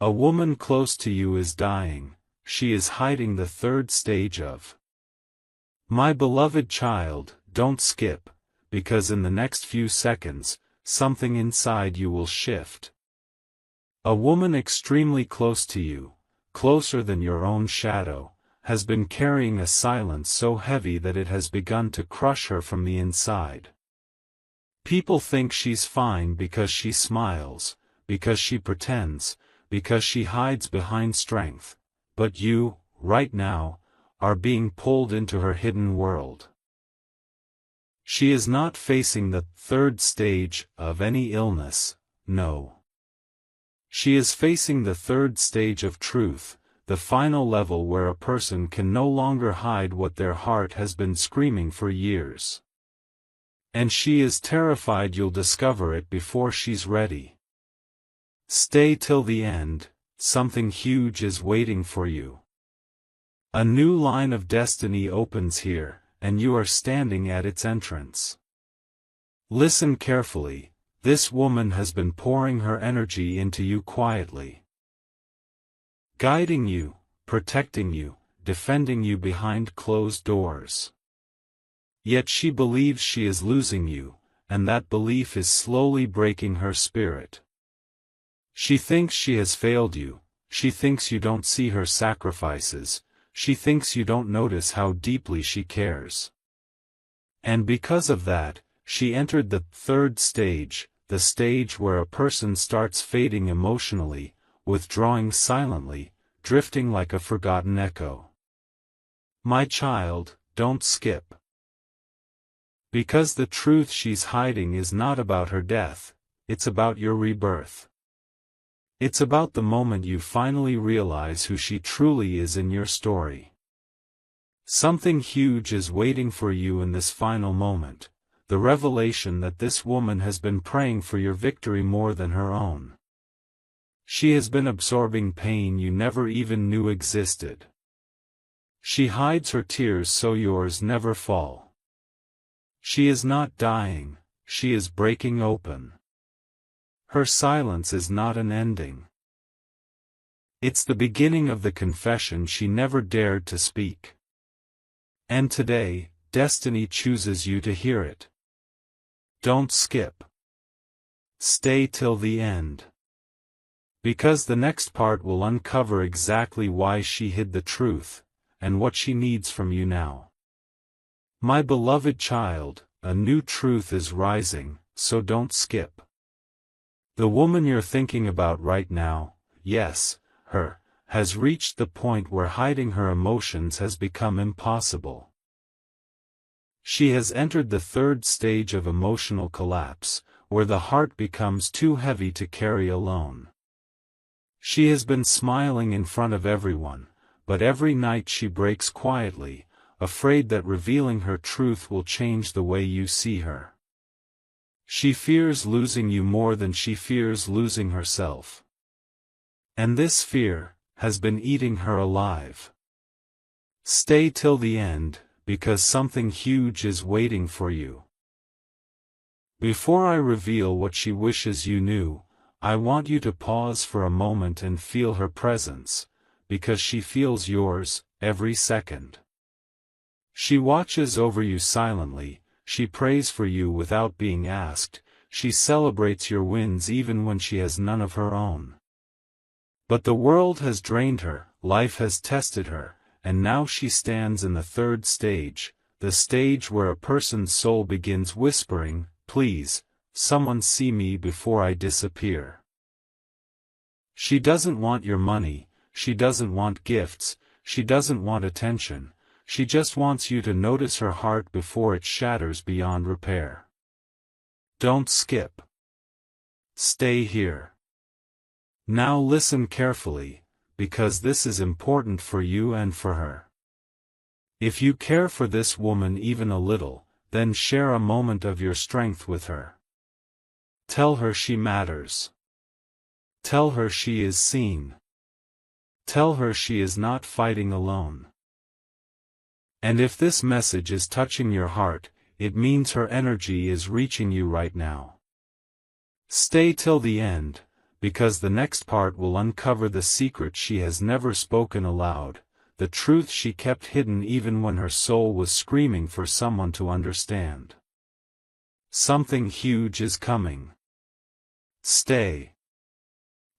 A woman close to you is dying. She is hiding the third stage of. My beloved child, don't skip, because in the next few seconds, something inside you will shift. A woman extremely close to you, closer than your own shadow, has been carrying a silence so heavy that it has begun to crush her from the inside. People think she's fine because she smiles, because she pretends, because she hides behind strength, but you, right now, are being pulled into her hidden world. She is not facing the third stage of any illness, no. She is facing the third stage of truth, the final level where a person can no longer hide what their heart has been screaming for years. And she is terrified you'll discover it before she's ready. Stay till the end, something huge is waiting for you. A new line of destiny opens here, and you are standing at its entrance. Listen carefully, this woman has been pouring her energy into you quietly. Guiding you, protecting you, defending you behind closed doors. Yet she believes she is losing you, and that belief is slowly breaking her spirit. She thinks she has failed you, she thinks you don't see her sacrifices, she thinks you don't notice how deeply she cares. And because of that, she entered the third stage, the stage where a person starts fading emotionally, withdrawing silently, drifting like a forgotten echo. My child, don't skip. Because the truth she's hiding is not about her death, it's about your rebirth. It's about the moment you finally realize who she truly is in your story. Something huge is waiting for you in this final moment, the revelation that this woman has been praying for your victory more than her own. She has been absorbing pain you never even knew existed. She hides her tears so yours never fall. She is not dying, she is breaking open. Her silence is not an ending. It's the beginning of the confession she never dared to speak. And today, destiny chooses you to hear it. Don't skip. Stay till the end. Because the next part will uncover exactly why she hid the truth, and what she needs from you now. My beloved child, a new truth is rising, so don't skip. The woman you're thinking about right now, yes, her, has reached the point where hiding her emotions has become impossible. She has entered the third stage of emotional collapse, where the heart becomes too heavy to carry alone. She has been smiling in front of everyone, but every night she breaks quietly, afraid that revealing her truth will change the way you see her. She fears losing you more than she fears losing herself. And this fear has been eating her alive. Stay till the end, because something huge is waiting for you. Before I reveal what she wishes you knew, I want you to pause for a moment and feel her presence, because she feels yours, every second. She watches over you silently, she prays for you without being asked, she celebrates your wins even when she has none of her own. But the world has drained her, life has tested her, and now she stands in the third stage, the stage where a person's soul begins whispering, please, someone see me before I disappear. She doesn't want your money, she doesn't want gifts, she doesn't want attention. She just wants you to notice her heart before it shatters beyond repair. Don't skip. Stay here. Now listen carefully, because this is important for you and for her. If you care for this woman even a little, then share a moment of your strength with her. Tell her she matters. Tell her she is seen. Tell her she is not fighting alone. And if this message is touching your heart, it means her energy is reaching you right now. Stay till the end, because the next part will uncover the secret she has never spoken aloud, the truth she kept hidden even when her soul was screaming for someone to understand. Something huge is coming. Stay.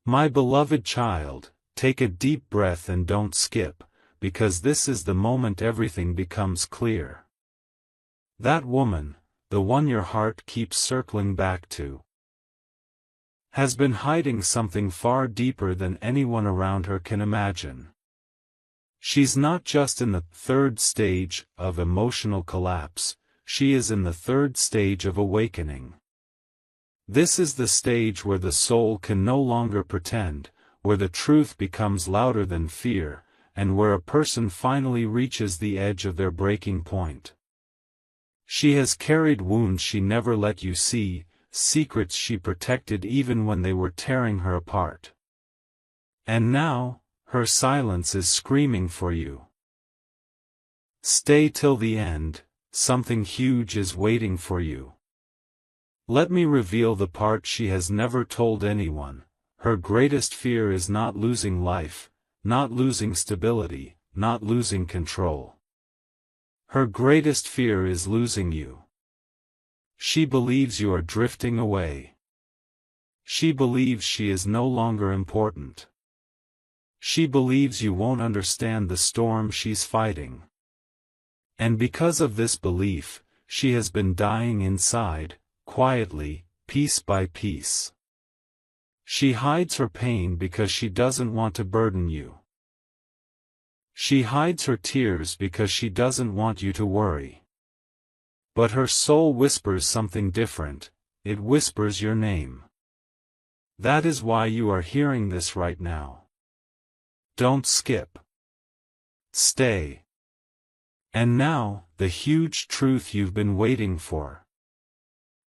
My beloved child, take a deep breath and don't skip, because this is the moment everything becomes clear. That woman, the one your heart keeps circling back to, has been hiding something far deeper than anyone around her can imagine. She's not just in the third stage of emotional collapse, she is in the third stage of awakening. This is the stage where the soul can no longer pretend, where the truth becomes louder than fear, and where a person finally reaches the edge of their breaking point. She has carried wounds she never let you see, secrets she protected even when they were tearing her apart. And now, her silence is screaming for you. Stay till the end, something huge is waiting for you. Let me reveal the part she has never told anyone. Her greatest fear is not losing life, not losing stability, not losing control. Her greatest fear is losing you. She believes you are drifting away. She believes she is no longer important. She believes you won't understand the storm she's fighting. And because of this belief, she has been dying inside, quietly, piece by piece. She hides her pain because she doesn't want to burden you. She hides her tears because she doesn't want you to worry. But her soul whispers something different, it whispers your name. That is why you are hearing this right now. Don't skip. Stay. And now, the huge truth you've been waiting for.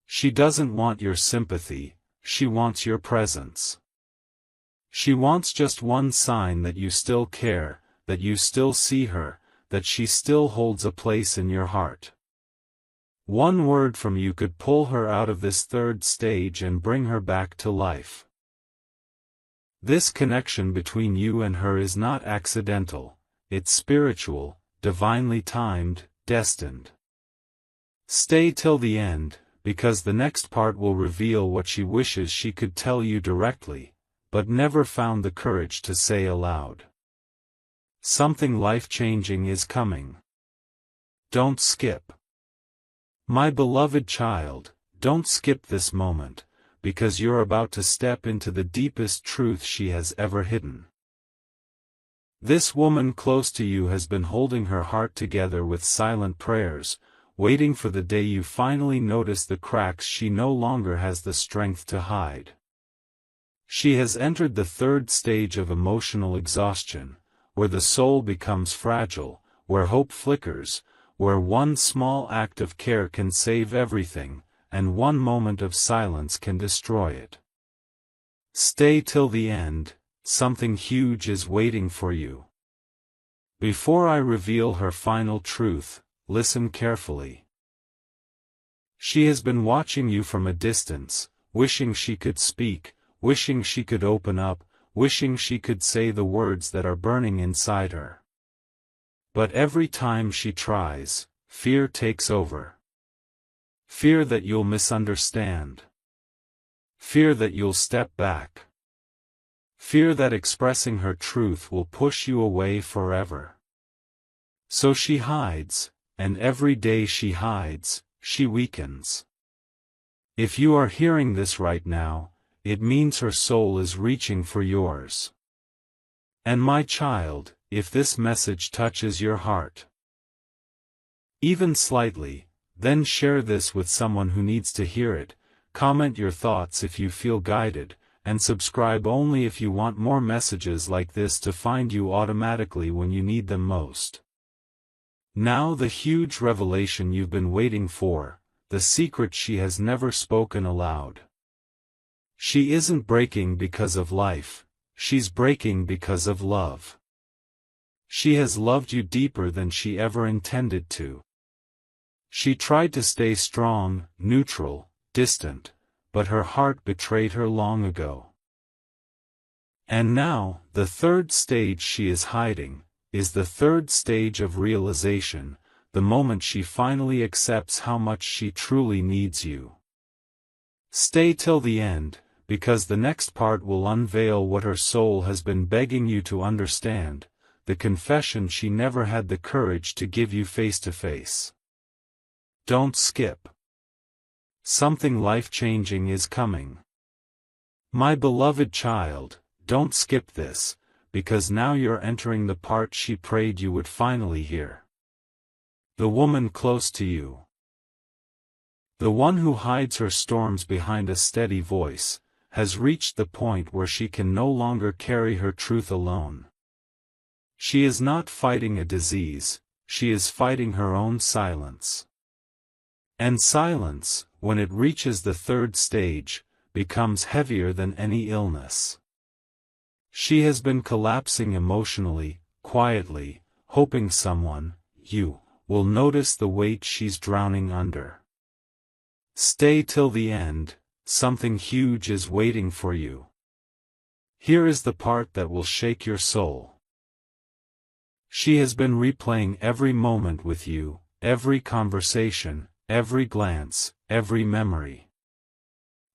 She doesn't want your sympathy, she wants your presence. She wants just one sign that you still care, that you still see her, that she still holds a place in your heart. One word from you could pull her out of this third stage and bring her back to life. This connection between you and her is not accidental, it's spiritual, divinely timed, destined. Stay till the end, because the next part will reveal what she wishes she could tell you directly, but never found the courage to say aloud. Something life-changing is coming. Don't skip. My beloved child, don't skip this moment, because you're about to step into the deepest truth she has ever hidden. This woman close to you has been holding her heart together with silent prayers, waiting for the day you finally notice the cracks she no longer has the strength to hide. She has entered the third stage of emotional exhaustion, where the soul becomes fragile, where hope flickers, where one small act of care can save everything, and one moment of silence can destroy it. Stay till the end, something huge is waiting for you. Before I reveal her final truth, listen carefully. She has been watching you from a distance, wishing she could speak, wishing she could open up, wishing she could say the words that are burning inside her. But every time she tries, fear takes over. Fear that you'll misunderstand. Fear that you'll step back. Fear that expressing her truth will push you away forever. So she hides, and every day she hides, she weakens. If you are hearing this right now, it means her soul is reaching for yours. And my child, if this message touches your heart, even slightly, then share this with someone who needs to hear it, comment your thoughts if you feel guided, and subscribe only if you want more messages like this to find you automatically when you need them most. Now the huge revelation you've been waiting for, the secret she has never spoken aloud. She isn't breaking because of life, she's breaking because of love. She has loved you deeper than she ever intended to. She tried to stay strong, neutral, distant, but her heart betrayed her long ago. And now, the third stage she is hiding, is the third stage of realization, the moment she finally accepts how much she truly needs you. Stay till the end, because the next part will unveil what her soul has been begging you to understand, the confession she never had the courage to give you face to face. Don't skip. Something life-changing is coming. My beloved child, don't skip this, because now you're entering the part she prayed you would finally hear. The woman close to you. The one who hides her storms behind a steady voice, has reached the point where she can no longer carry her truth alone. She is not fighting a disease, she is fighting her own silence. And silence, when it reaches the third stage, becomes heavier than any illness. She has been collapsing emotionally, quietly, hoping someone, you, will notice the weight she's drowning under. Stay till the end, something huge is waiting for you. Here is the part that will shake your soul. She has been replaying every moment with you, every conversation, every glance, every memory.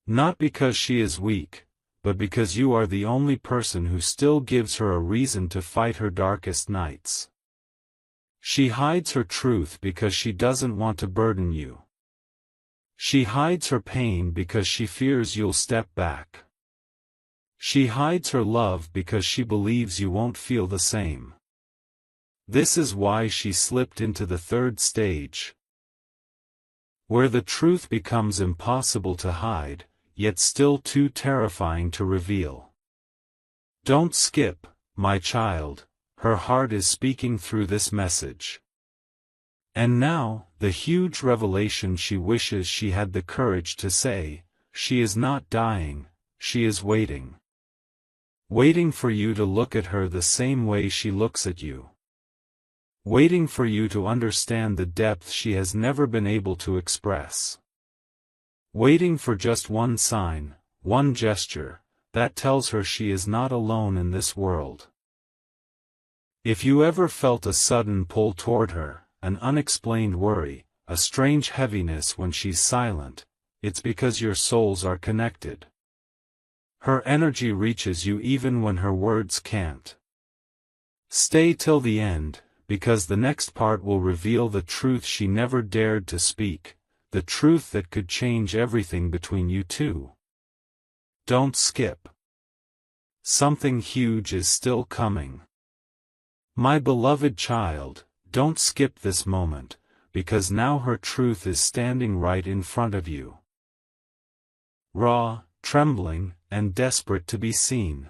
Not because she is weak, but because you are the only person who still gives her a reason to fight her darkest nights. She hides her truth because she doesn't want to burden you. She hides her pain because she fears you'll step back. She hides her love because she believes you won't feel the same. This is why she slipped into the third stage, where the truth becomes impossible to hide, yet still too terrifying to reveal. Don't skip, my child, her heart is speaking through this message. And now, the huge revelation she wishes she had the courage to say, she is not dying, she is waiting. Waiting for you to look at her the same way she looks at you. Waiting for you to understand the depth she has never been able to express. Waiting for just one sign, one gesture, that tells her she is not alone in this world. If you ever felt a sudden pull toward her, an unexplained worry, a strange heaviness when she's silent, it's because your souls are connected. Her energy reaches you even when her words can't. Stay till the end, because the next part will reveal the truth she never dared to speak, the truth that could change everything between you two. Don't skip. Something huge is still coming. My beloved child, don't skip this moment, because now her truth is standing right in front of you. Raw, trembling, and desperate to be seen.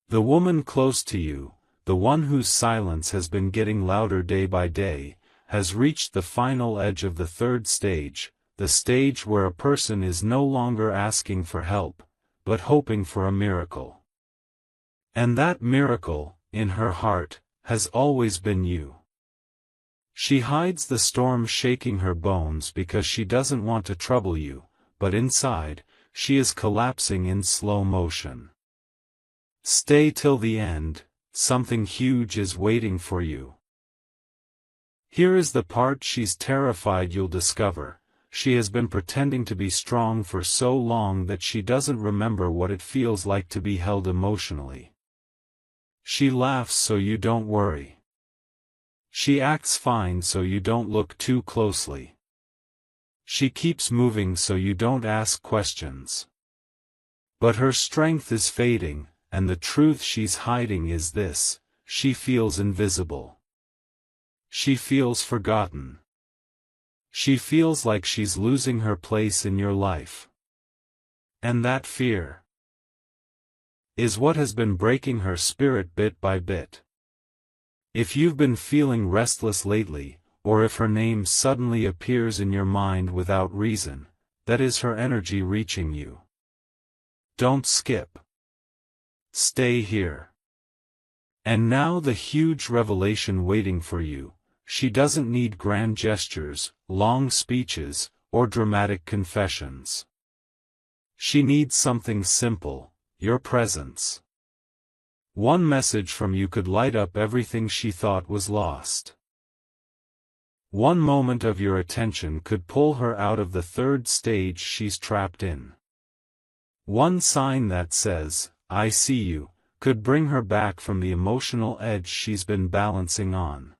The woman close to you, the one whose silence has been getting louder day by day, has reached the final edge of the third stage, the stage where a person is no longer asking for help, but hoping for a miracle. And that miracle, in her heart, has always been you. She hides the storm shaking her bones because she doesn't want to trouble you, but inside, she is collapsing in slow motion. Stay till the end, something huge is waiting for you. Here is the part she's terrified you'll discover. She has been pretending to be strong for so long that she doesn't remember what it feels like to be held emotionally. She laughs so you don't worry. She acts fine so you don't look too closely. She keeps moving so you don't ask questions. But her strength is fading, and the truth she's hiding is this: she feels invisible. She feels forgotten. She feels like she's losing her place in your life. And that fear is what has been breaking her spirit bit by bit. If you've been feeling restless lately, or if her name suddenly appears in your mind without reason, that is her energy reaching you. Don't skip. Stay here. And now the huge revelation waiting for you. She doesn't need grand gestures, long speeches, or dramatic confessions. She needs something simple: your presence. One message from you could light up everything she thought was lost. One moment of your attention could pull her out of the third stage she's trapped in. One sign that says, "I see you," could bring her back from the emotional edge she's been balancing on.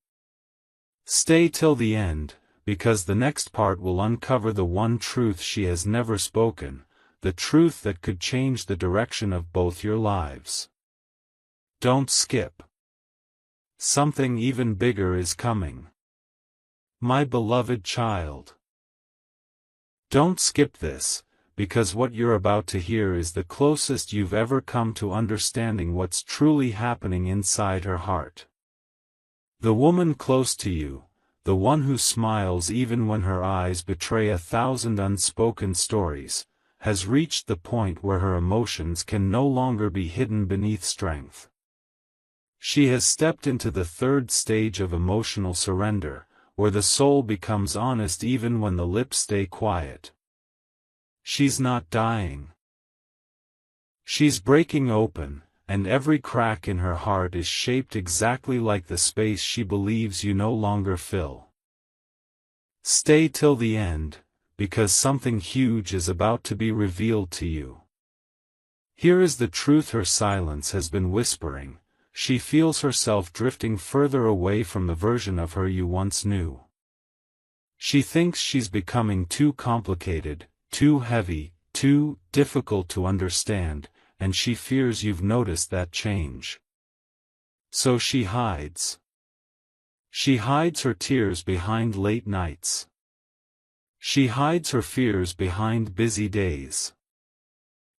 Stay till the end, because the next part will uncover the one truth she has never spoken, the truth that could change the direction of both your lives. Don't skip. Something even bigger is coming. My beloved child. Don't skip this, because what you're about to hear is the closest you've ever come to understanding what's truly happening inside her heart. The woman close to you, the one who smiles even when her eyes betray 1,000 unspoken stories, has reached the point where her emotions can no longer be hidden beneath strength. She has stepped into the third stage of emotional surrender, where the soul becomes honest even when the lips stay quiet. She's not dying. She's breaking open, and every crack in her heart is shaped exactly like the space she believes you no longer fill. Stay till the end, because something huge is about to be revealed to you. Here is the truth her silence has been whispering. She feels herself drifting further away from the version of her you once knew. She thinks she's becoming too complicated, too heavy, too difficult to understand, and she fears you've noticed that change. So she hides. She hides her tears behind late nights. She hides her fears behind busy days.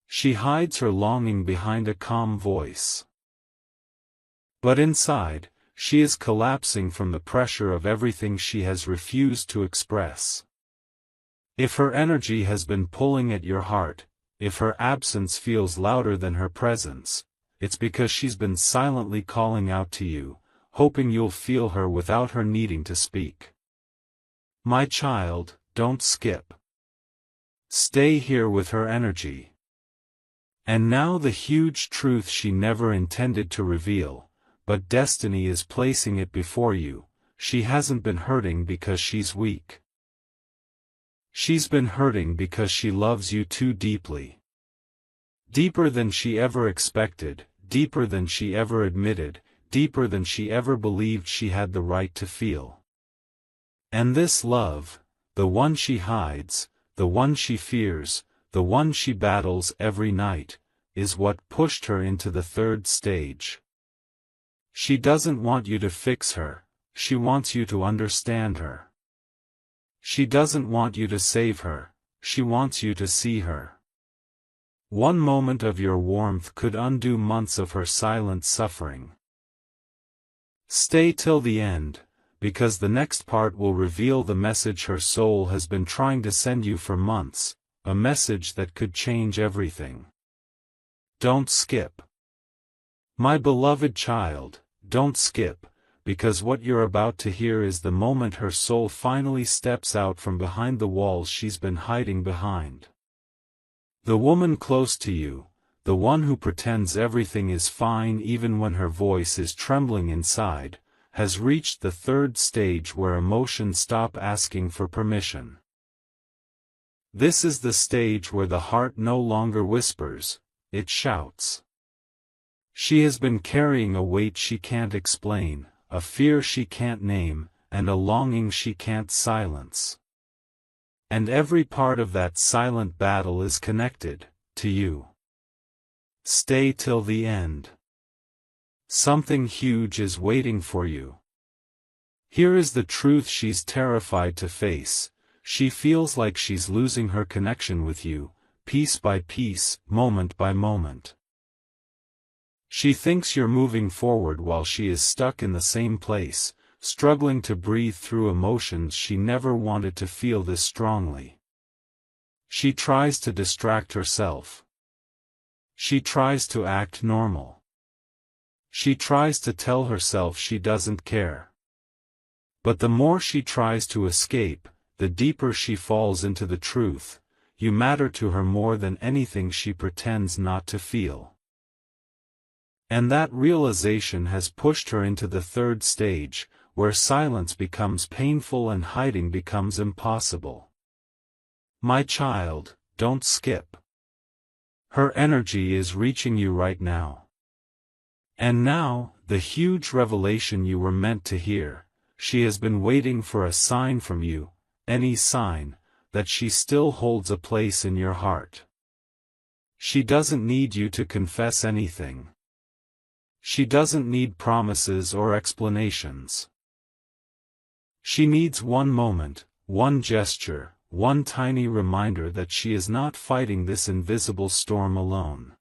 She hides her longing behind a calm voice. But inside, she is collapsing from the pressure of everything she has refused to express. If her energy has been pulling at your heart, if her absence feels louder than her presence, it's because she's been silently calling out to you, hoping you'll feel her without her needing to speak. My child, don't skip. Stay here with her energy. And now the huge truth she never intended to reveal, but destiny is placing it before you. She hasn't been hurting because she's weak. She's been hurting because she loves you too deeply. Deeper than she ever expected, deeper than she ever admitted, deeper than she ever believed she had the right to feel. And this love, the one she hides, the one she fears, the one she battles every night, is what pushed her into the third stage. She doesn't want you to fix her, she wants you to understand her. She doesn't want you to save her, she wants you to see her. One moment of your warmth could undo months of her silent suffering. Stay till the end, because the next part will reveal the message her soul has been trying to send you for months, a message that could change everything. Don't skip. My beloved child, don't skip, because what you're about to hear is the moment her soul finally steps out from behind the walls she's been hiding behind. The woman close to you, the one who pretends everything is fine even when her voice is trembling inside, has reached the third stage where emotions stop asking for permission. This is the stage where the heart no longer whispers, it shouts. She has been carrying a weight she can't explain, a fear she can't name, and a longing she can't silence. And every part of that silent battle is connected to you. Stay till the end. Something huge is waiting for you. Here is the truth she's terrified to face. She feels like she's losing her connection with you, piece by piece, moment by moment. She thinks you're moving forward while she is stuck in the same place, struggling to breathe through emotions she never wanted to feel this strongly. She tries to distract herself. She tries to act normal. She tries to tell herself she doesn't care. But the more she tries to escape, the deeper she falls into the truth. You matter to her more than anything she pretends not to feel. And that realization has pushed her into the third stage, where silence becomes painful and hiding becomes impossible. My child, don't skip. Her energy is reaching you right now. And now, the huge revelation you were meant to hear. She has been waiting for a sign from you, any sign, that she still holds a place in your heart. She doesn't need you to confess anything. She doesn't need promises or explanations. She needs one moment, one gesture, one tiny reminder that she is not fighting this invisible storm alone.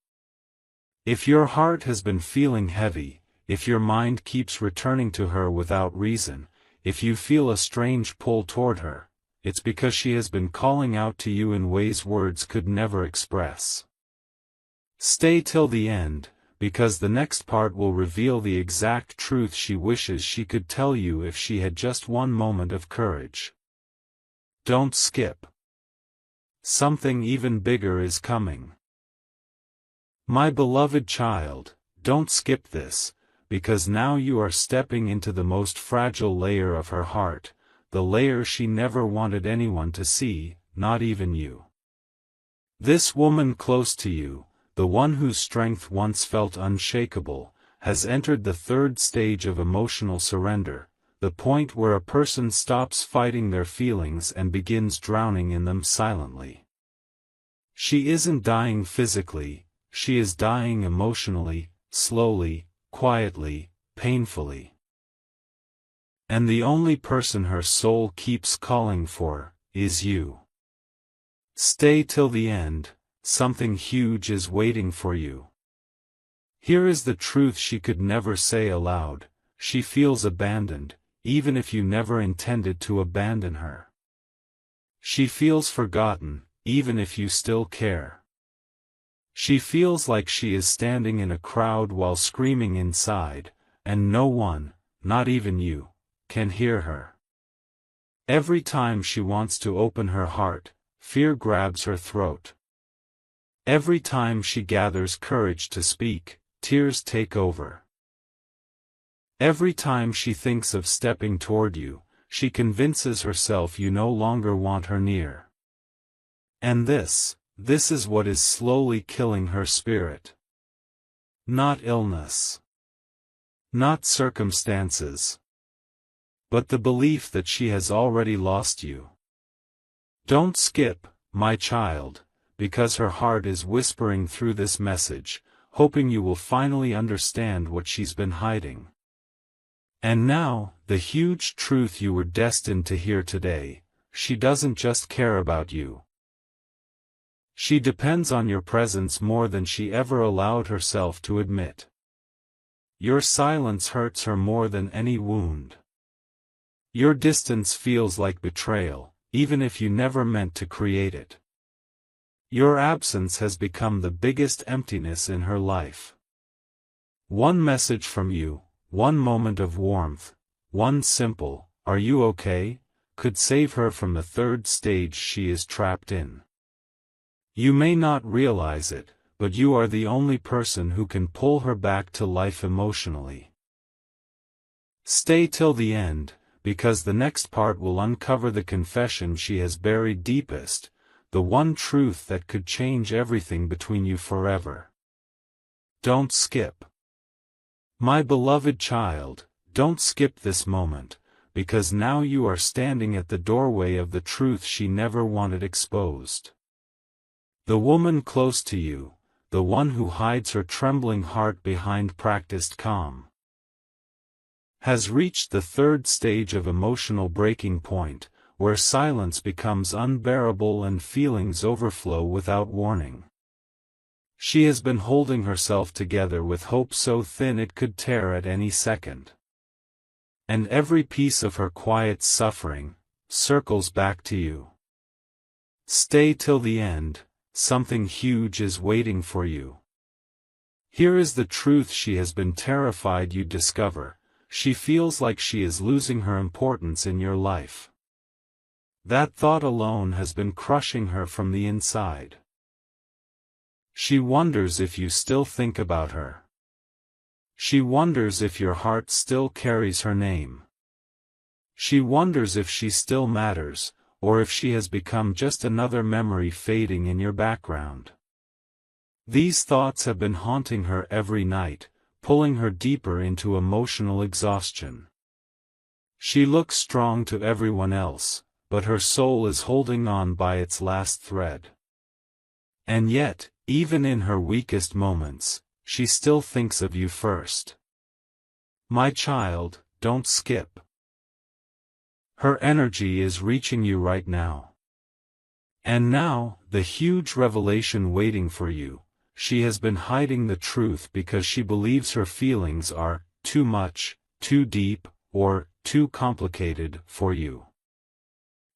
If your heart has been feeling heavy, if your mind keeps returning to her without reason, if you feel a strange pull toward her, it's because she has been calling out to you in ways words could never express. Stay till the end, because the next part will reveal the exact truth she wishes she could tell you if she had just one moment of courage. Don't skip. Something even bigger is coming. My beloved child, don't skip this, because now you are stepping into the most fragile layer of her heart, the layer she never wanted anyone to see, not even you. This woman close to you, the one whose strength once felt unshakable, has entered the third stage of emotional surrender, the point where a person stops fighting their feelings and begins drowning in them silently. She isn't dying physically, she is dying emotionally, slowly, quietly, painfully. And the only person her soul keeps calling for, is you. Stay till the end, something huge is waiting for you. Here is the truth she could never say aloud: she feels abandoned, even if you never intended to abandon her. She feels forgotten, even if you still care. She feels like she is standing in a crowd while screaming inside, and no one, not even you, can hear her. Every time she wants to open her heart, fear grabs her throat. Every time she gathers courage to speak, tears take over. Every time she thinks of stepping toward you, she convinces herself you no longer want her near. And this is what is slowly killing her spirit. Not illness. Not circumstances. But the belief that she has already lost you. Don't skip, my child, because her heart is whispering through this message, hoping you will finally understand what she's been hiding. And now, the huge truth you were destined to hear today: she doesn't just care about you. She depends on your presence more than she ever allowed herself to admit. Your silence hurts her more than any wound. Your distance feels like betrayal, even if you never meant to create it. Your absence has become the biggest emptiness in her life. One message from you, one moment of warmth, one simple "Are you okay?" could save her from the third stage she is trapped in. You may not realize it, but you are the only person who can pull her back to life emotionally. Stay till the end, because the next part will uncover the confession she has buried deepest, the one truth that could change everything between you forever. Don't skip. My beloved child, don't skip this moment, because now you are standing at the doorway of the truth she never wanted exposed. The woman close to you, the one who hides her trembling heart behind practiced calm, has reached the third stage of emotional breaking point, where silence becomes unbearable and feelings overflow without warning. She has been holding herself together with hope so thin it could tear at any second. And every piece of her quiet suffering circles back to you. Stay till the end, something huge is waiting for you. Here is the truth she has been terrified you'd discover: she feels like she is losing her importance in your life. That thought alone has been crushing her from the inside. She wonders if you still think about her. She wonders if your heart still carries her name. She wonders if she still matters, or if she has become just another memory fading in your background. These thoughts have been haunting her every night, pulling her deeper into emotional exhaustion. She looks strong to everyone else, but her soul is holding on by its last thread. And yet, even in her weakest moments, she still thinks of you first. My child, don't skip. Her energy is reaching you right now. And now, the huge revelation waiting for you. She has been hiding the truth because she believes her feelings are too much, too deep, or too complicated for you.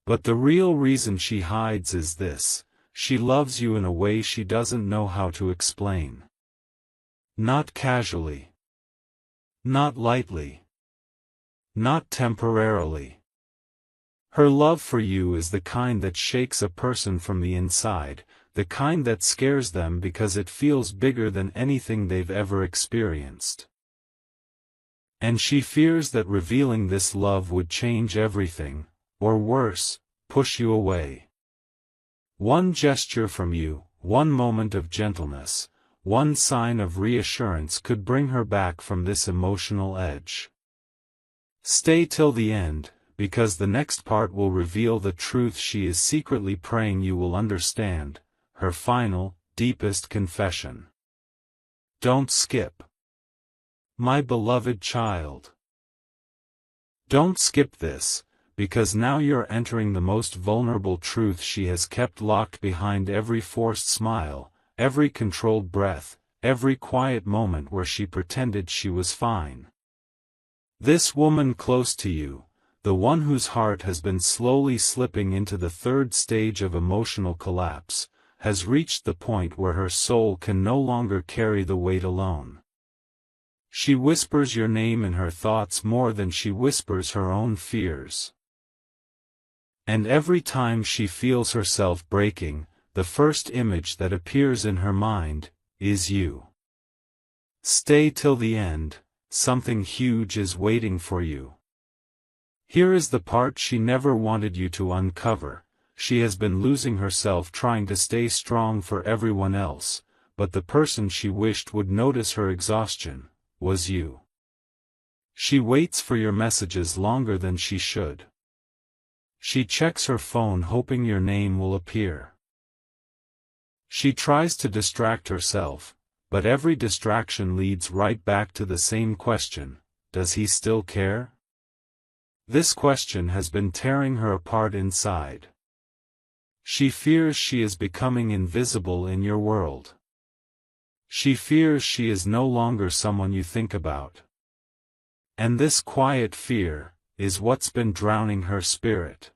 But the real reason she hides is this: she loves you in a way she doesn't know how to explain. Not casually. Not lightly. Not temporarily. Her love for you is the kind that shakes a person from the inside, the kind that scares them because it feels bigger than anything they've ever experienced. And she fears that revealing this love would change everything, or worse, push you away. One gesture from you, one moment of gentleness, one sign of reassurance could bring her back from this emotional edge. Stay till the end, because the next part will reveal the truth she is secretly praying you will understand, her final, deepest confession. Don't skip. My beloved child. Don't skip this, because now you're entering the most vulnerable truth she has kept locked behind every forced smile, every controlled breath, every quiet moment where she pretended she was fine. This woman close to you, the one whose heart has been slowly slipping into the third stage of emotional collapse, has reached the point where her soul can no longer carry the weight alone. She whispers your name in her thoughts more than she whispers her own fears. And every time she feels herself breaking, the first image that appears in her mind is you. Stay till the end, something huge is waiting for you. Here is the part she never wanted you to uncover. She has been losing herself trying to stay strong for everyone else, but the person she wished would notice her exhaustion was you. She waits for your messages longer than she should. She checks her phone hoping your name will appear. She tries to distract herself, but every distraction leads right back to the same question: does he still care? This question has been tearing her apart inside. She fears she is becoming invisible in your world. She fears she is no longer someone you think about. And this quiet fear is what's been drowning her spirit.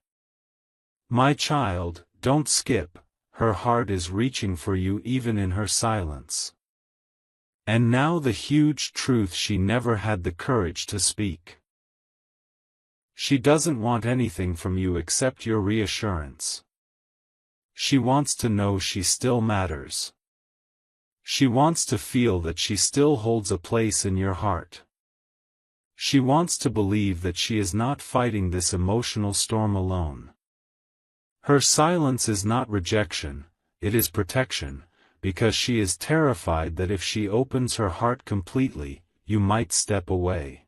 My child, don't skip. Her heart is reaching for you even in her silence. And now the huge truth she never had the courage to speak. She doesn't want anything from you except your reassurance. She wants to know she still matters. She wants to feel that she still holds a place in your heart. She wants to believe that she is not fighting this emotional storm alone. Her silence is not rejection, it is protection, because she is terrified that if she opens her heart completely, you might step away.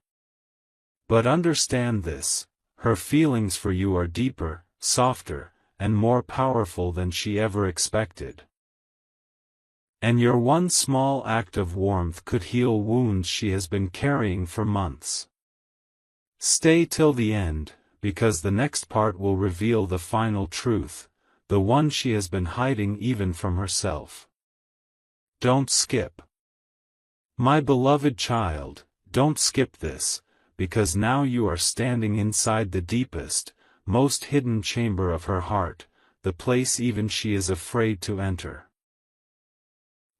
But understand this: her feelings for you are deeper, softer, and more powerful than she ever expected. And your one small act of warmth could heal wounds she has been carrying for months. Stay till the end, because the next part will reveal the final truth, the one she has been hiding even from herself. Don't skip. My beloved child, don't skip this, because now you are standing inside the deepest, most hidden chamber of her heart, the place even she is afraid to enter.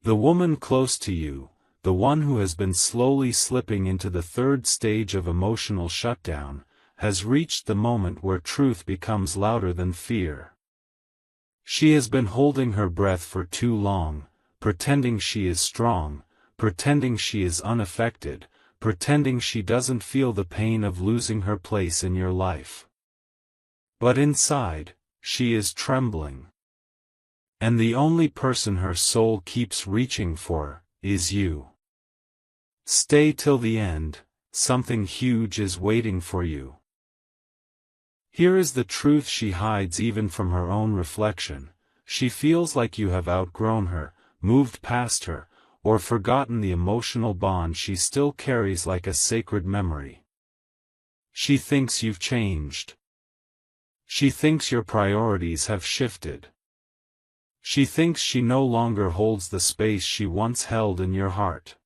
The woman close to you, the one who has been slowly slipping into the third stage of emotional shutdown, has reached the moment where truth becomes louder than fear. She has been holding her breath for too long, pretending she is strong, pretending she is unaffected, pretending she doesn't feel the pain of losing her place in your life. But inside, she is trembling. And the only person her soul keeps reaching for is you. Stay till the end, something huge is waiting for you. Here is the truth she hides even from her own reflection. She feels like you have outgrown her, moved past her, or forgotten the emotional bond she still carries like a sacred memory. She thinks you've changed. She thinks your priorities have shifted. She thinks she no longer holds the space she once held in your heart.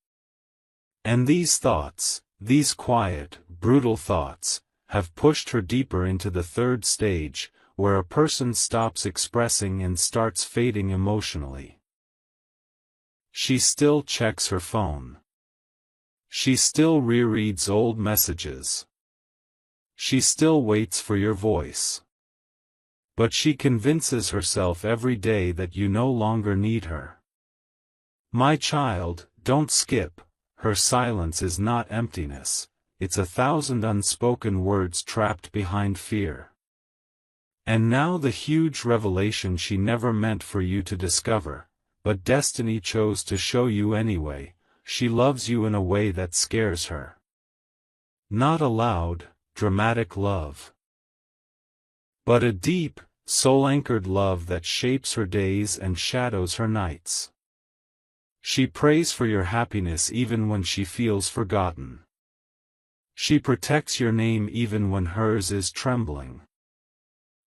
And these thoughts, these quiet, brutal thoughts, have pushed her deeper into the third stage, where a person stops expressing and starts fading emotionally. She still checks her phone. She still rereads old messages. She still waits for your voice. But she convinces herself every day that you no longer need her. My child, don't skip. Her silence is not emptiness, it's 1,000 unspoken words trapped behind fear. And now the huge revelation she never meant for you to discover, but destiny chose to show you anyway: she loves you in a way that scares her. Not a loud, dramatic love, but a deep, soul-anchored love that shapes her days and shadows her nights. She prays for your happiness even when she feels forgotten. She protects your name even when hers is trembling.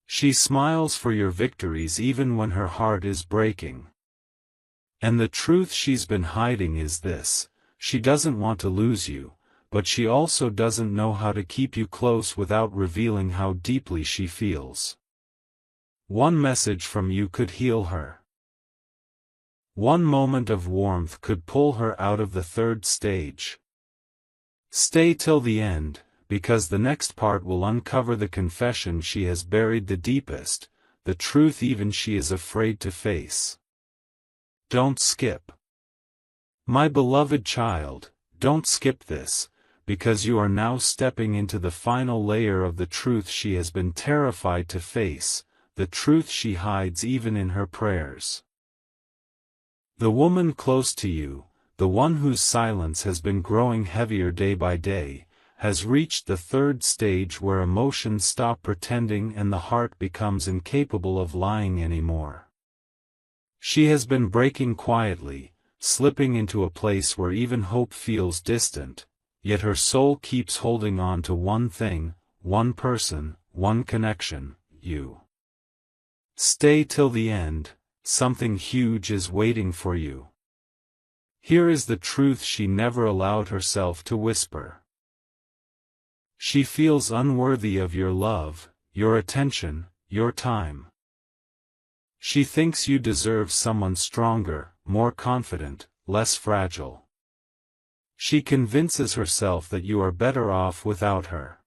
She smiles for your victories even when her heart is breaking. And the truth she's been hiding is this: she doesn't want to lose you, but she also doesn't know how to keep you close without revealing how deeply she feels. One message from you could heal her. One moment of warmth could pull her out of the third stage. Stay till the end, because the next part will uncover the confession she has buried the deepest, the truth even she is afraid to face. Don't skip. My beloved child, don't skip this, because you are now stepping into the final layer of the truth she has been terrified to face, the truth she hides even in her prayers. The woman close to you, the one whose silence has been growing heavier day by day, has reached the third stage where emotions stop pretending and the heart becomes incapable of lying anymore. She has been breaking quietly, slipping into a place where even hope feels distant, yet her soul keeps holding on to one thing, one person, one connection: you. Stay till the end. Something huge is waiting for you. Here is the truth she never allowed herself to whisper. She feels unworthy of your love, your attention, your time. She thinks you deserve someone stronger, more confident, less fragile. She convinces herself that you are better off without her.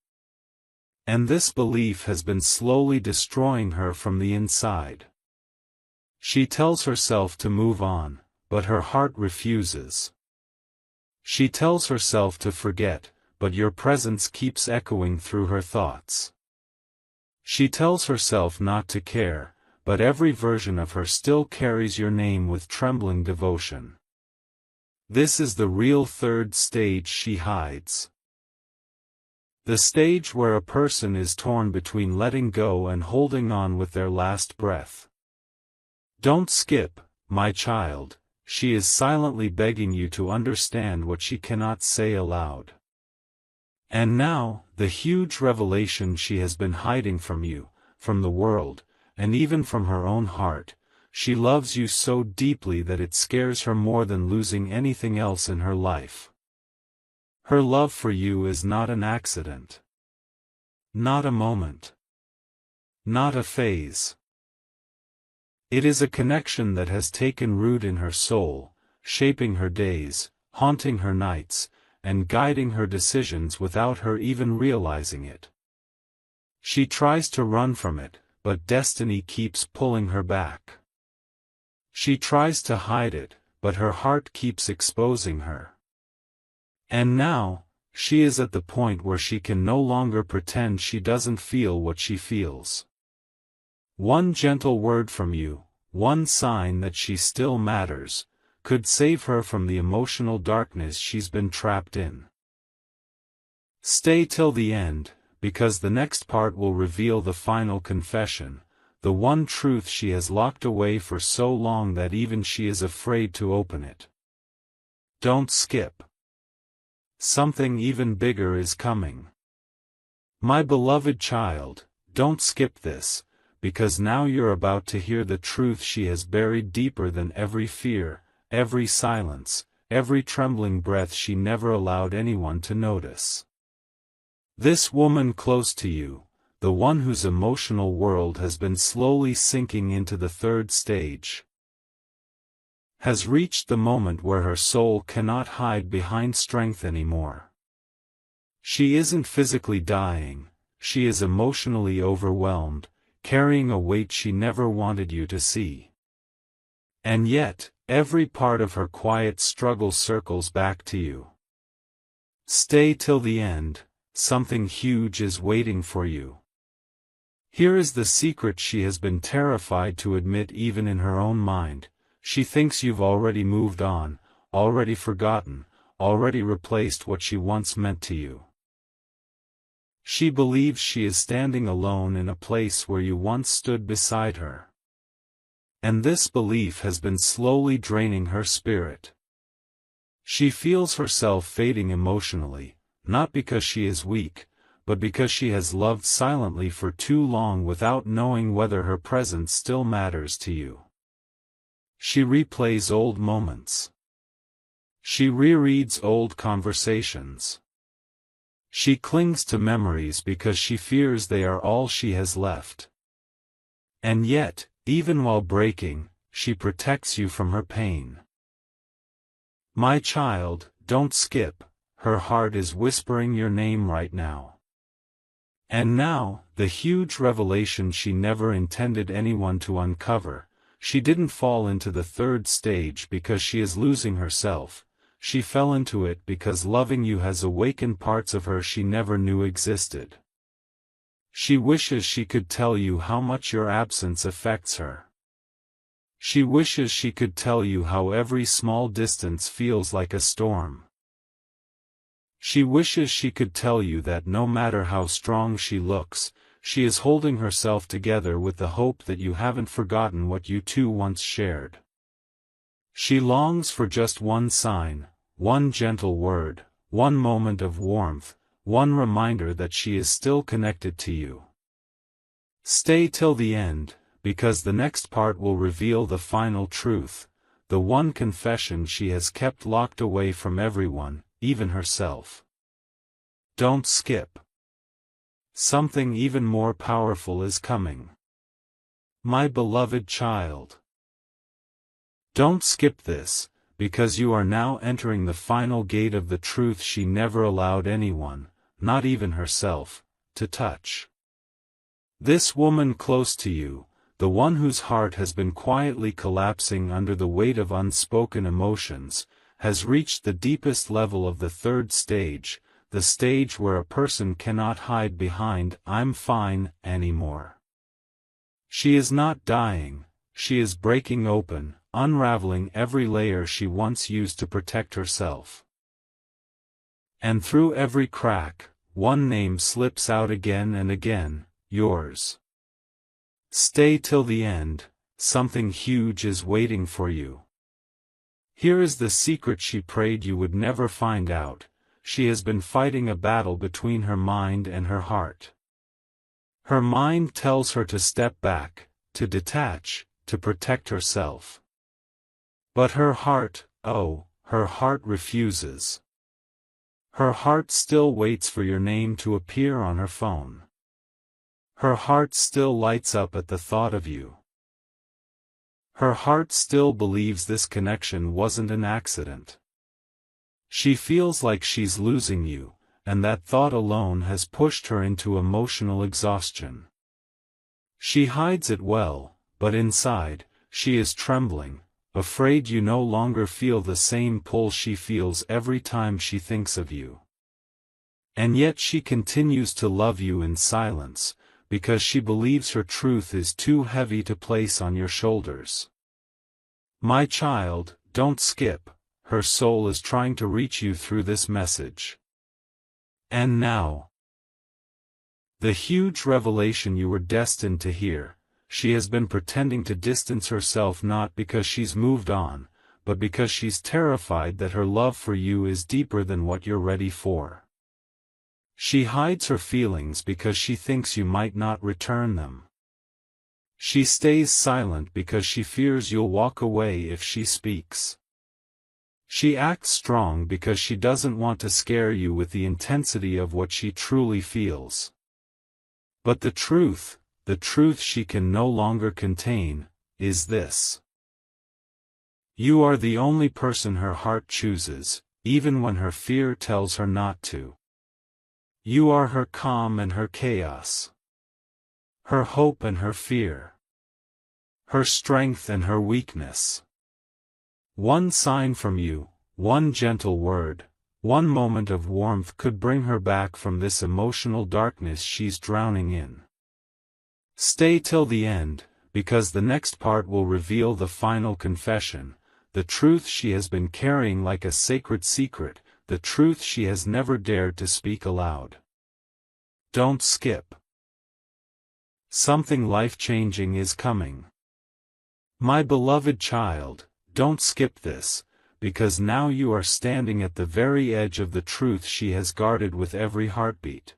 And this belief has been slowly destroying her from the inside. She tells herself to move on, but her heart refuses. She tells herself to forget, but your presence keeps echoing through her thoughts. She tells herself not to care, but every version of her still carries your name with trembling devotion. This is the real third stage she hides. The stage where a person is torn between letting go and holding on with their last breath. Don't skip, my child. She is silently begging you to understand what she cannot say aloud. And now, the huge revelation she has been hiding from you, from the world, and even from her own heart: she loves you so deeply that it scares her more than losing anything else in her life. Her love for you is not an accident. Not a moment. Not a phase. It is a connection that has taken root in her soul, shaping her days, haunting her nights, and guiding her decisions without her even realizing it. She tries to run from it, but destiny keeps pulling her back. She tries to hide it, but her heart keeps exposing her. And now, she is at the point where she can no longer pretend she doesn't feel what she feels. One gentle word from you, one sign that she still matters, could save her from the emotional darkness she's been trapped in. Stay till the end, because the next part will reveal the final confession, the one truth she has locked away for so long that even she is afraid to open it. Don't skip. Something even bigger is coming. My beloved child, don't skip this, because now you're about to hear the truth she has buried deeper than every fear, every silence, every trembling breath she never allowed anyone to notice. This woman close to you, the one whose emotional world has been slowly sinking into the third stage, has reached the moment where her soul cannot hide behind strength anymore. She isn't physically dying, she is emotionally overwhelmed, carrying a weight she never wanted you to see. And yet, every part of her quiet struggle circles back to you. Stay till the end, something huge is waiting for you. Here is the secret she has been terrified to admit even in her own mind. She thinks you've already moved on, already forgotten, already replaced what she once meant to you. She believes she is standing alone in a place where you once stood beside her. And this belief has been slowly draining her spirit. She feels herself fading emotionally, not because she is weak, but because she has loved silently for too long without knowing whether her presence still matters to you. She replays old moments. She rereads old conversations. She clings to memories because she fears they are all she has left. And yet, even while breaking, she protects you from her pain. My child, don't skip, her heart is whispering your name right now. And now, the huge revelation she never intended anyone to uncover. She didn't fall into the third stage because she is losing herself, she fell into it because loving you has awakened parts of her she never knew existed. She wishes she could tell you how much your absence affects her. She wishes she could tell you how every small distance feels like a storm. She wishes she could tell you that no matter how strong she looks, she is holding herself together with the hope that you haven't forgotten what you two once shared. She longs for just one sign, one gentle word, one moment of warmth, one reminder that she is still connected to you. Stay till the end, because the next part will reveal the final truth, the one confession she has kept locked away from everyone, even herself. Don't skip. Something even more powerful is coming. My beloved child. Don't skip this, because you are now entering the final gate of the truth she never allowed anyone, not even herself, to touch. This woman close to you, the one whose heart has been quietly collapsing under the weight of unspoken emotions, has reached the deepest level of the third stage, the stage where a person cannot hide behind "I'm fine" anymore. She is not dying, she is breaking open, unraveling every layer she once used to protect herself. And through every crack, one name slips out again and again, yours. Stay till the end, something huge is waiting for you. Here is the secret she prayed you would never find out. She has been fighting a battle between her mind and her heart. Her mind tells her to step back, to detach, to protect herself. But her heart, oh, her heart refuses. Her heart still waits for your name to appear on her phone. Her heart still lights up at the thought of you. Her heart still believes this connection wasn't an accident. She feels like she's losing you, and that thought alone has pushed her into emotional exhaustion. She hides it well, but inside, she is trembling, afraid you no longer feel the same pull she feels every time she thinks of you. And yet she continues to love you in silence, because she believes her truth is too heavy to place on your shoulders. My child, don't skip, her soul is trying to reach you through this message. And now, the huge revelation you were destined to hear. She has been pretending to distance herself not because she's moved on, but because she's terrified that her love for you is deeper than what you're ready for. She hides her feelings because she thinks you might not return them. She stays silent because she fears you'll walk away if she speaks. She acts strong because she doesn't want to scare you with the intensity of what she truly feels. But the truth she can no longer contain, is this. You are the only person her heart chooses, even when her fear tells her not to. You are her calm and her chaos. Her hope and her fear. Her strength and her weakness. One sign from you, one gentle word, one moment of warmth could bring her back from this emotional darkness she's drowning in. Stay till the end, because the next part will reveal the final confession, the truth she has been carrying like a sacred secret, the truth she has never dared to speak aloud. Don't skip. Something life-changing is coming. My beloved child, don't skip this, because now you are standing at the very edge of the truth she has guarded with every heartbeat.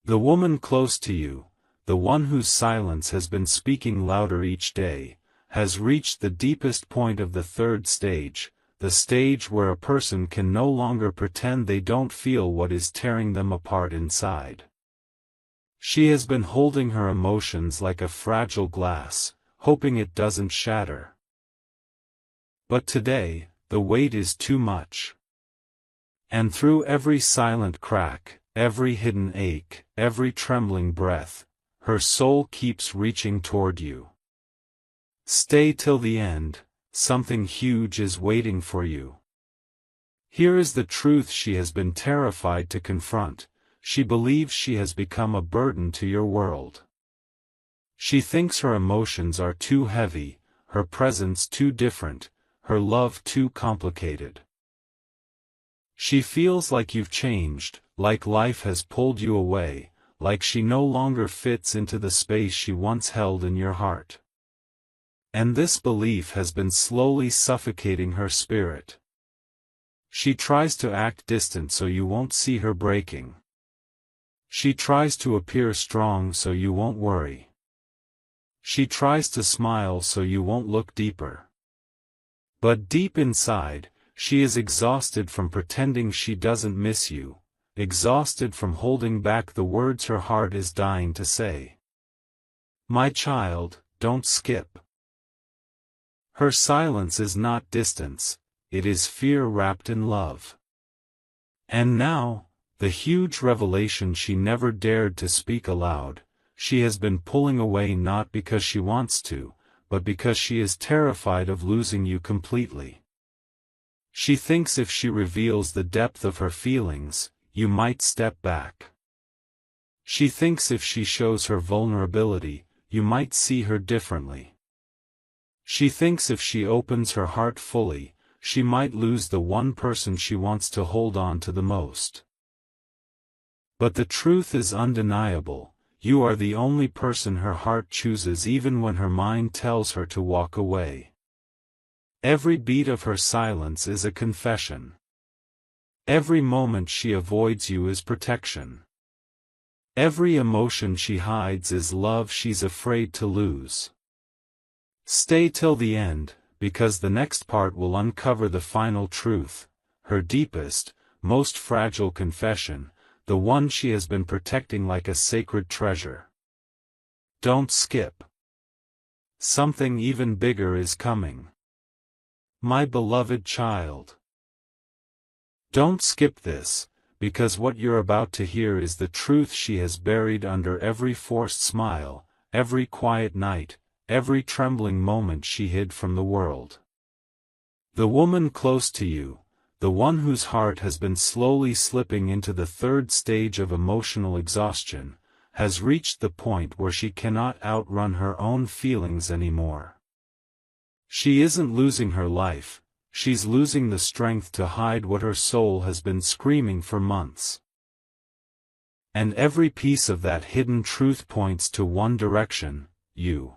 The woman close to you, the one whose silence has been speaking louder each day, has reached the deepest point of the third stage, the stage where a person can no longer pretend they don't feel what is tearing them apart inside. She has been holding her emotions like a fragile glass, hoping it doesn't shatter. But today, the weight is too much. And through every silent crack, every hidden ache, every trembling breath, her soul keeps reaching toward you. Stay till the end, something huge is waiting for you. Here is the truth she has been terrified to confront. She believes she has become a burden to your world. She thinks her emotions are too heavy, her presence too different, her love too complicated. She feels like you've changed, like life has pulled you away, like she no longer fits into the space she once held in your heart. And this belief has been slowly suffocating her spirit. She tries to act distant so you won't see her breaking. She tries to appear strong so you won't worry. She tries to smile so you won't look deeper. But deep inside, she is exhausted from pretending she doesn't miss you, exhausted from holding back the words her heart is dying to say. My child, don't skip. Her silence is not distance, it is fear wrapped in love. And now, the huge revelation she never dared to speak aloud, she has been pulling away not because she wants to, but because she is terrified of losing you completely. She thinks if she reveals the depth of her feelings, you might step back. She thinks if she shows her vulnerability, you might see her differently. She thinks if she opens her heart fully, she might lose the one person she wants to hold on to the most. But the truth is undeniable, you are the only person her heart chooses even when her mind tells her to walk away. Every beat of her silence is a confession. Every moment she avoids you is protection. Every emotion she hides is love she's afraid to lose. Stay till the end, because the next part will uncover the final truth, her deepest, most fragile confession, the one she has been protecting like a sacred treasure. Don't skip. Something even bigger is coming. My beloved child. Don't skip this, because what you're about to hear is the truth she has buried under every forced smile, every quiet night, every trembling moment she hid from the world. The woman close to you, the one whose heart has been slowly slipping into the third stage of emotional exhaustion, has reached the point where she cannot outrun her own feelings anymore. She isn't losing her life, she's losing the strength to hide what her soul has been screaming for months. And every piece of that hidden truth points to one direction: you.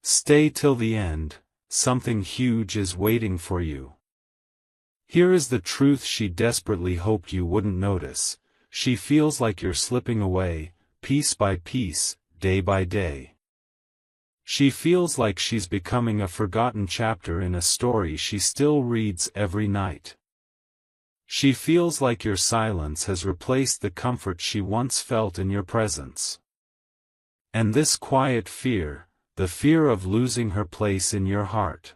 Stay till the end, something huge is waiting for you. Here is the truth she desperately hoped you wouldn't notice. She feels like you're slipping away, piece by piece, day by day. She feels like she's becoming a forgotten chapter in a story she still reads every night. She feels like your silence has replaced the comfort she once felt in your presence. And this quiet fear, the fear of losing her place in your heart,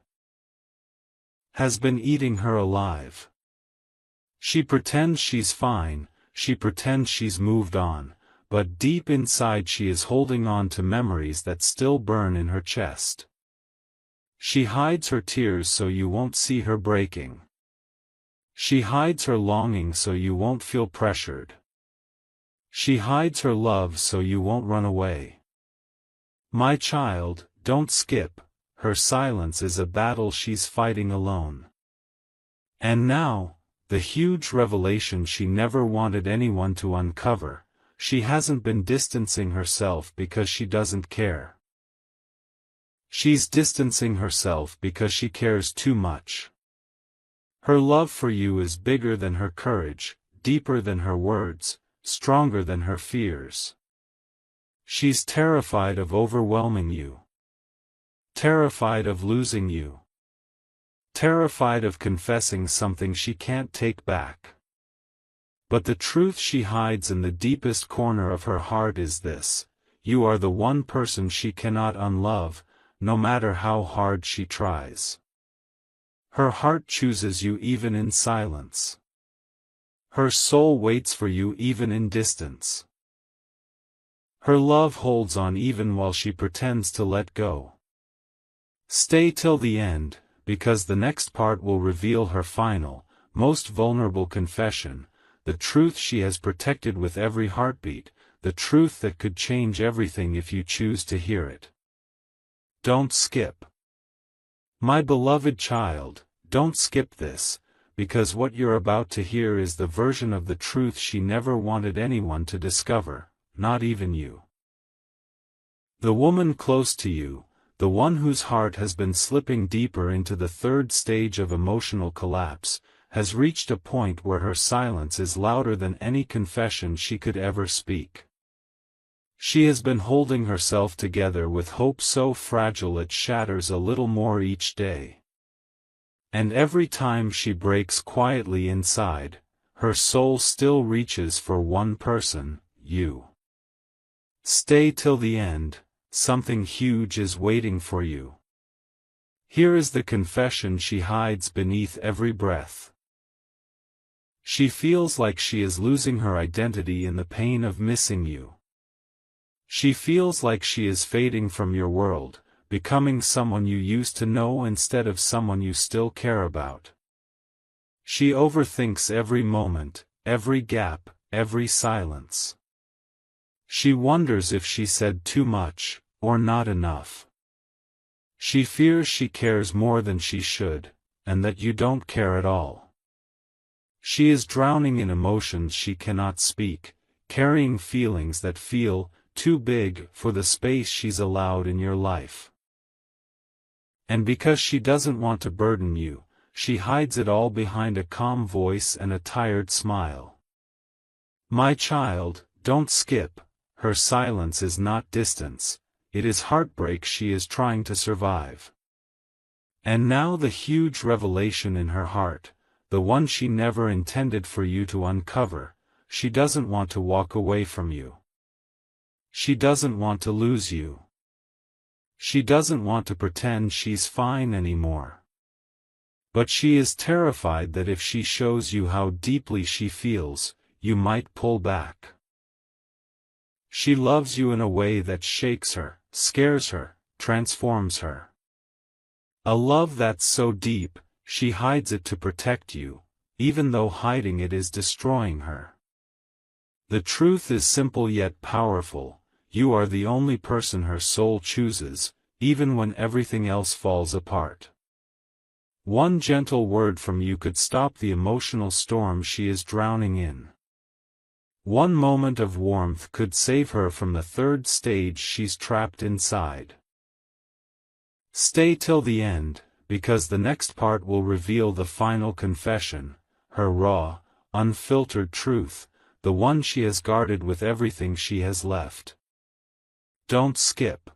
has been eating her alive. She pretends she's fine, she pretends she's moved on, but deep inside she is holding on to memories that still burn in her chest. She hides her tears so you won't see her breaking. She hides her longing so you won't feel pressured. She hides her love so you won't run away. My child, don't skip, her silence is a battle she's fighting alone. And now, the huge revelation she never wanted anyone to uncover: she hasn't been distancing herself because she doesn't care. She's distancing herself because she cares too much. Her love for you is bigger than her courage, deeper than her words, stronger than her fears. She's terrified of overwhelming you. Terrified of losing you. Terrified of confessing something she can't take back. But the truth she hides in the deepest corner of her heart is this: you are the one person she cannot unlove, no matter how hard she tries. Her heart chooses you even in silence. Her soul waits for you even in distance. Her love holds on even while she pretends to let go. Stay till the end, because the next part will reveal her final, most vulnerable confession, the truth she has protected with every heartbeat, the truth that could change everything if you choose to hear it. Don't skip. My beloved child, don't skip this, because what you're about to hear is the version of the truth she never wanted anyone to discover, not even you. The woman close to you, the one whose heart has been slipping deeper into the third stage of emotional collapse, has reached a point where her silence is louder than any confession she could ever speak. She has been holding herself together with hope so fragile it shatters a little more each day. And every time she breaks quietly inside, her soul still reaches for one person: you. Stay till the end, something huge is waiting for you. Here is the confession she hides beneath every breath. She feels like she is losing her identity in the pain of missing you. She feels like she is fading from your world, becoming someone you used to know instead of someone you still care about. She overthinks every moment, every gap, every silence. She wonders if she said too much, or not enough. She fears she cares more than she should, and that you don't care at all. She is drowning in emotions she cannot speak, carrying feelings that feel too big for the space she's allowed in your life. And because she doesn't want to burden you, she hides it all behind a calm voice and a tired smile. My child, don't skip. Her silence is not distance, it is heartbreak she is trying to survive. And now the huge revelation in her heart, the one she never intended for you to uncover: she doesn't want to walk away from you. She doesn't want to lose you. She doesn't want to pretend she's fine anymore. But she is terrified that if she shows you how deeply she feels, you might pull back. She loves you in a way that shakes her, scares her, transforms her. A love that's so deep, she hides it to protect you, even though hiding it is destroying her. The truth is simple yet powerful: you are the only person her soul chooses, even when everything else falls apart. One gentle word from you could stop the emotional storm she is drowning in. One moment of warmth could save her from the third stage she's trapped inside. Stay till the end, because the next part will reveal the final confession, her raw, unfiltered truth, the one she has guarded with everything she has left. Don't skip.